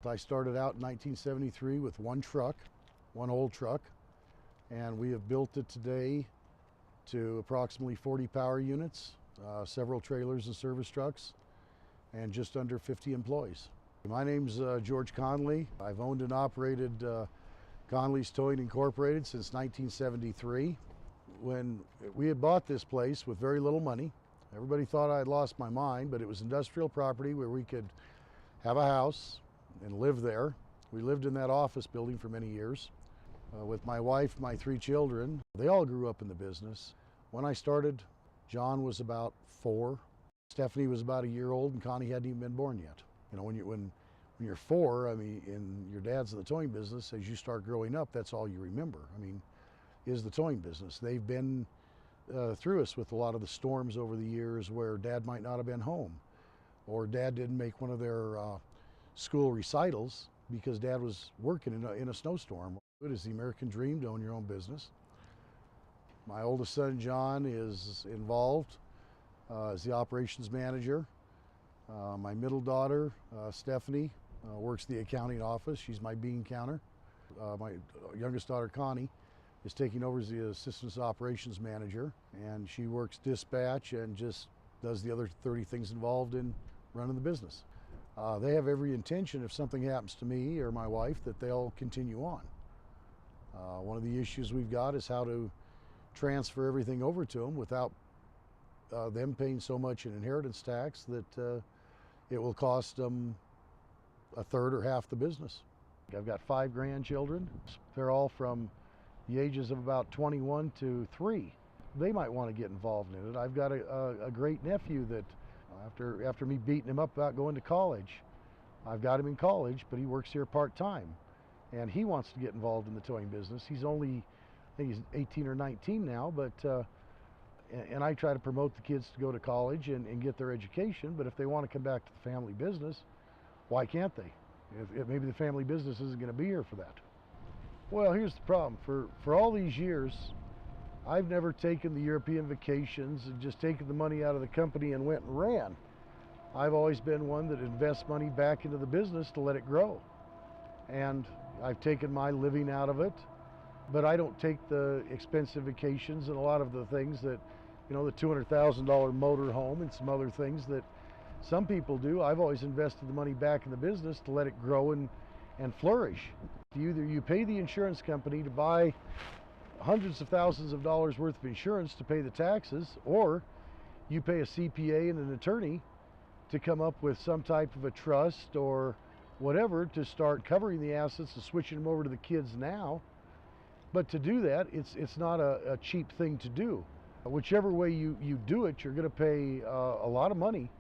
I started out in 1973 with one truck, one old truck, and we have built it today to approximately 40 power units, several trailers and service trucks, and just under 50 employees. My name's George Conley. I've owned and operated Conley's Towing Incorporated since 1973. When we had bought this place with very little money, everybody thought I had lost my mind, but it was industrial property where we could have a house and live there. We lived in that office building for many years. With my wife, my three children, they all grew up in the business. When I started, John was about 4. Stephanie was about a year old, and Connie hadn't even been born yet. You know, when you're 4, I mean, and your dad's in the towing business, as you start growing up, that's all you remember. I mean, is the towing business. They've been through us with a lot of the storms over the years where Dad might not have been home, or Dad didn't make one of their school recitals because Dad was working in a snowstorm. It is the American dream to own your own business. My oldest son, John, is involved as the operations manager. My middle daughter, Stephanie, works the accounting office. She's my bean counter. My youngest daughter, Connie, is taking over as the assistant operations manager, and she works dispatch and just does the other 30 things involved in running the business. They have every intention, if something happens to me or my wife, that they'll continue on. One of the issues we've got is how to transfer everything over to them without them paying so much in inheritance tax that it will cost them a third or half the business. I've got 5 grandchildren. They're all from the ages of about 21 to 3. They might want to get involved in it. I've got a great nephew that after me beating him up about going to college, I've got him in college, but he works here part-time, and he wants to get involved in the towing business. He's only, I think he's 18 or 19 now, but and I try to promote the kids to go to college and get their education, but if they want to come back to the family business, why can't they? If maybe the family business isn't going to be here for that. Well, here's the problem. For all these years, I've never taken the European vacations and just taken the money out of the company and went and ran. I've always been one that invests money back into the business to let it grow. And I've taken my living out of it, but I don't take the expensive vacations and a lot of the things that, you know, the $200,000 motor home and some other things that some people do. I've always invested the money back in the business to let it grow and flourish. Either you pay the insurance company to buy hundreds of thousands of dollars worth of insurance to pay the taxes, or you pay a CPA and an attorney to come up with some type of a trust or whatever to start covering the assets and switching them over to the kids now. But to do that, it's not a cheap thing to do. Whichever way you do it, you're going to pay a lot of money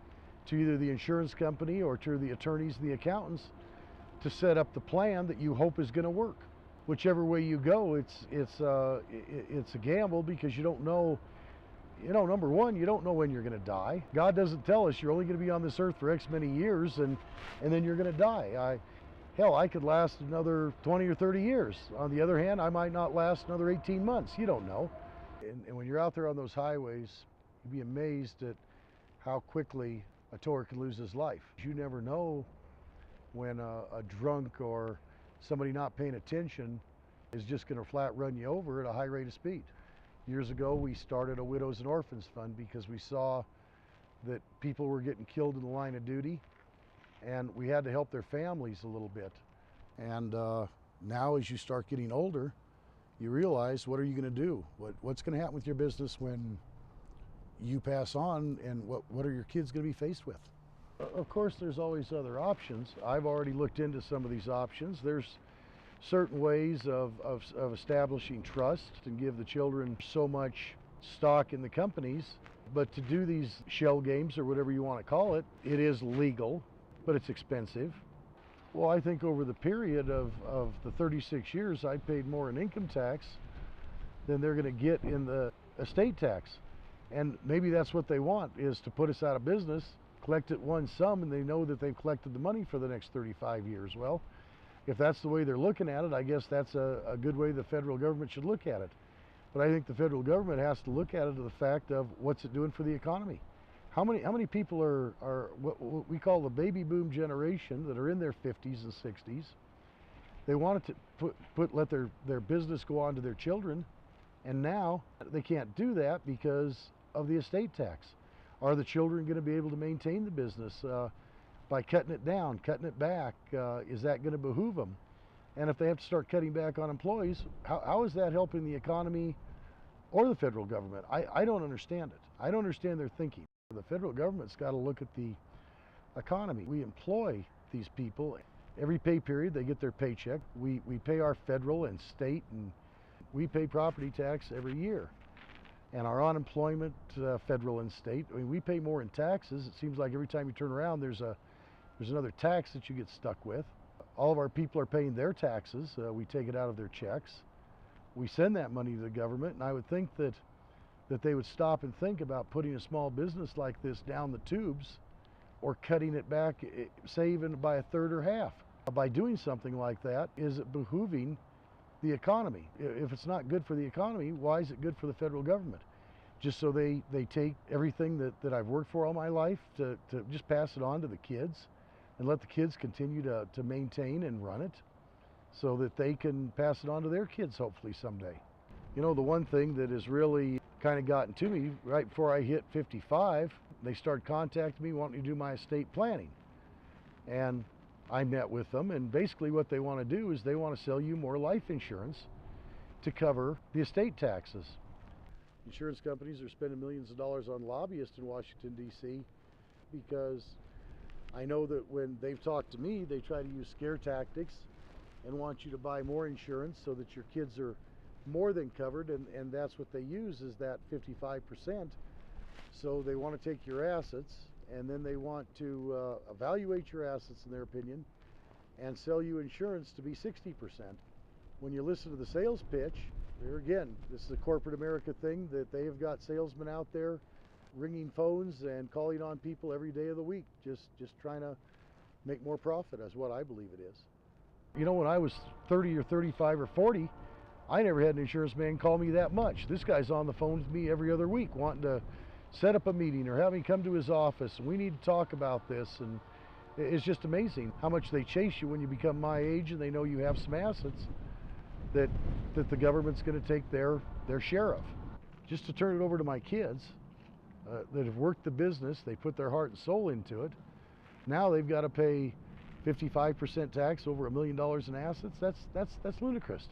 to either the insurance company or to the attorneys and the accountants to set up the plan that you hope is going to work. Whichever way you go, it's a gamble because you don't know. You know, number one, you don't know when you're going to die. God doesn't tell us you're only going to be on this earth for X many years and then you're going to die. Hell, I could last another 20 or 30 years. On the other hand, I might not last another 18 months. You don't know. And when you're out there on those highways, you'd be amazed at how quickly a tower can lose his life. You never know when a drunk or somebody not paying attention is just going to flat run you over at a high rate of speed. Years ago, we started a Widows and Orphans Fund because we saw that people were getting killed in the line of duty, and we had to help their families a little bit. And now as you start getting older, you realize, what are you going to do? What's going to happen with your business when you pass on, and what are your kids going to be faced with? Of course, there's always other options. I've already looked into some of these options. There's certain ways of establishing trust and give the children so much stock in the companies. But to do these shell games, or whatever you want to call it, it is legal, but it's expensive. Well, I think over the period of the 36 years, I paid more in income tax than they're going to get in the estate tax. And maybe that's what they want, is to put us out of business, collect it one sum, and they know that they've collected the money for the next 35 years. Well, if that's the way they're looking at it, I guess that's a good way the federal government should look at it. But I think the federal government has to look at it to the fact of, what's it doing for the economy? How many people are what we call the baby boom generation that are in their 50s and 60s? They wanted to let their business go on to their children, and now they can't do that because of the estate tax. Are the children going to be able to maintain the business by cutting it down, cutting it back? Is that going to behoove them? And if they have to start cutting back on employees, how is that helping the economy or the federal government? I don't understand it. I don't understand their thinking. The federal government's got to look at the economy. We employ these people. Every pay period they get their paycheck. We pay our federal and state, and we pay property tax every year. And our unemployment, federal and state, I mean, we pay more in taxes. It seems like every time you turn around there's another tax that you get stuck with. All of our people are paying their taxes. We take it out of their checks. We send that money to the government, and I would think that they would stop and think about putting a small business like this down the tubes, or cutting it back, say even by a third or half. By doing something like that, is it behooving the economy? If it's not good for the economy, why is it good for the federal government? Just so they take everything that I've worked for all my life to just pass it on to the kids, and let the kids continue to maintain and run it, so that they can pass it on to their kids hopefully someday. You know, the one thing that has really kind of gotten to me, right before I hit 55, they started contacting me wanting to do my estate planning. And I met with them, and basically what they want to do is they want to sell you more life insurance to cover the estate taxes. Insurance companies are spending millions of dollars on lobbyists in Washington, D.C. because I know that when they've talked to me, they try to use scare tactics and want you to buy more insurance so that your kids are more than covered, and that's what they use, is that 55%. So they want to take your assets, and then they want to evaluate your assets in their opinion and sell you insurance to be 60%. When you listen to the sales pitch, there again, this is a corporate America thing, that they have got salesmen out there ringing phones and calling on people every day of the week, just trying to make more profit, is what I believe it is. You know, when I was 30 or 35 or 40, I never had an insurance man call me that much. This guy's on the phone with me every other week wanting to set up a meeting or have me come to his office, and we need to talk about this. And it's just amazing how much they chase you when you become my age and they know you have some assets that the government's going to take their share of. Just to turn it over to my kids that have worked the business, they put their heart and soul into it. Now they've got to pay 55% tax over $1 million in assets. That's ludicrous.